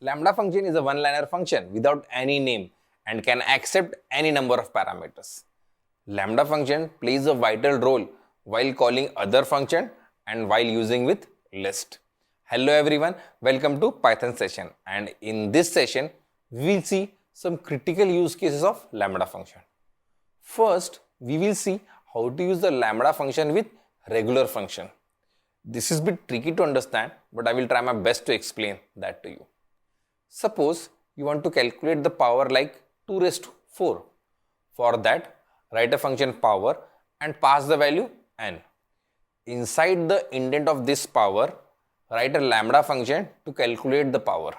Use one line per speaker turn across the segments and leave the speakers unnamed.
Lambda function is a one-liner function without any name and can accept any number of parameters. Lambda function plays a vital role while calling other function and while using with list. Hello everyone, welcome to Python session, and in this session we will see some critical use cases of Lambda function. First, we will see how to use the Lambda function with regular function. This is a bit tricky to understand, but I will try my best to explain that to you. Suppose you want to calculate the power like 2 raised to 4. For that, write a function power and pass the value n. Inside the indent of this power, write a lambda function to calculate the power.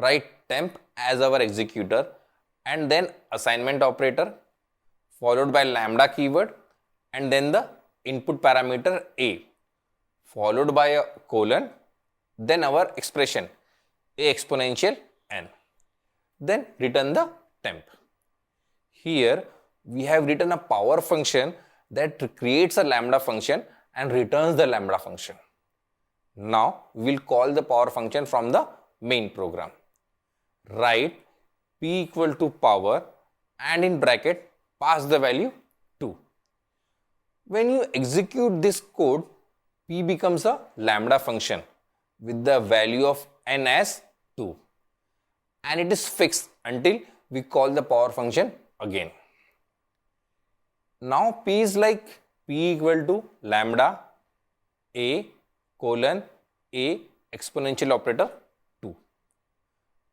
Write temp as our executor and then assignment operator followed by lambda keyword and then the input parameter a followed by a colon, then our expression a exponential n. Then return the temp. Here we have written a power function that creates a lambda function and returns the lambda function. Now we will call the power function from the main program. Write p equal to power and in bracket pass the value 2. When you execute this code, p becomes a lambda function with the value of n as 2 and it is fixed until we call the power function again. Now p is like p equal to lambda a colon a exponential operator 2.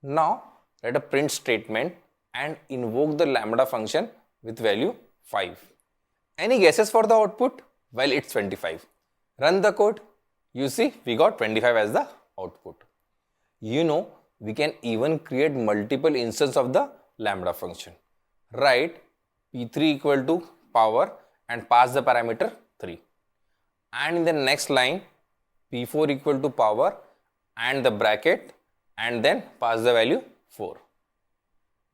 Now write a print statement and invoke the lambda function with value 5. Any guesses for the output? Well, it's 25. Run the code. You see, we got 25 as the output. You know, we can even create multiple instances of the lambda function. Write p3 equal to power and pass the parameter 3. And in the next line, p4 equal to power and the bracket and then pass the value 4.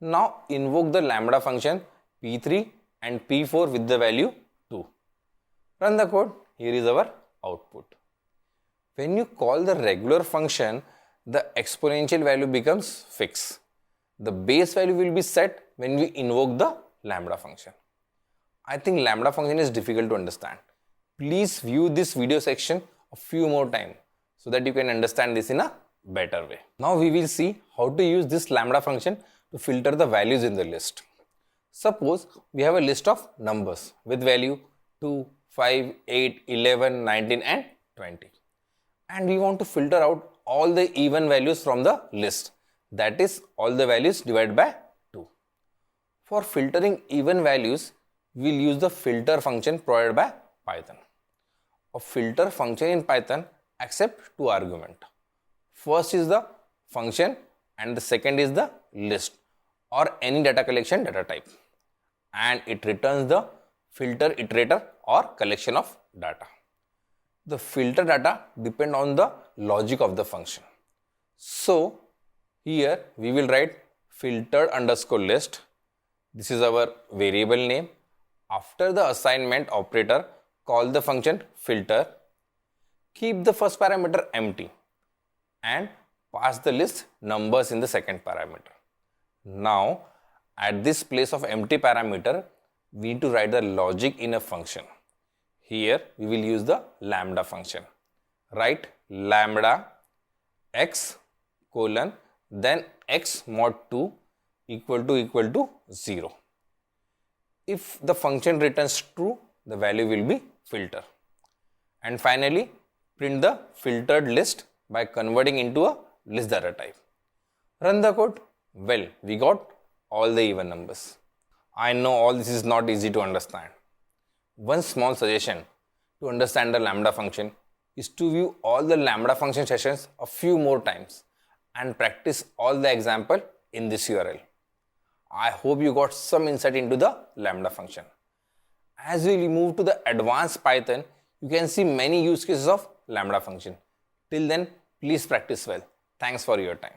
Now invoke the lambda function p3 and p4 with the value 2. Run the code. Here is our output. When you call the regular function, the exponential value becomes fixed. The base value will be set when we invoke the lambda function. I think lambda function is difficult to understand. Please view this video section a few more times so that you can understand this in a better way. Now we will see how to use this lambda function to filter the values in the list. Suppose we have a list of numbers with value 2, 5, 8, 11, 19 and 20. And we want to filter out all the even values from the list. That is all the values divided by 2. For filtering even values, we will use the filter function provided by Python. A filter function in Python accepts 2 arguments. First is the function and the second is the list or any data collection data type. And it returns the filter iterator or collection of data. The filter data depend on the logic of the function. So here we will write filtered underscore list. This is our variable name. After the assignment operator, call the function filter. Keep the first parameter empty and pass the list numbers in the second parameter. Now at this place of empty parameter, we need to write the logic in a function. Here we will use the lambda function. Write lambda x colon then x mod 2 equal to 0. If the function returns true, the value will be filter. And finally, print the filtered list by converting into a list data type. Run the code. Well, we got all the even numbers. I know all this is not easy to understand. One small suggestion to understand the lambda function is to view all the lambda function sessions a few more times and practice all the example in this URL. I hope you got some insight into the lambda function. As we move to the advanced Python, you can see many use cases of lambda function. Till then, please practice well. Thanks for your time.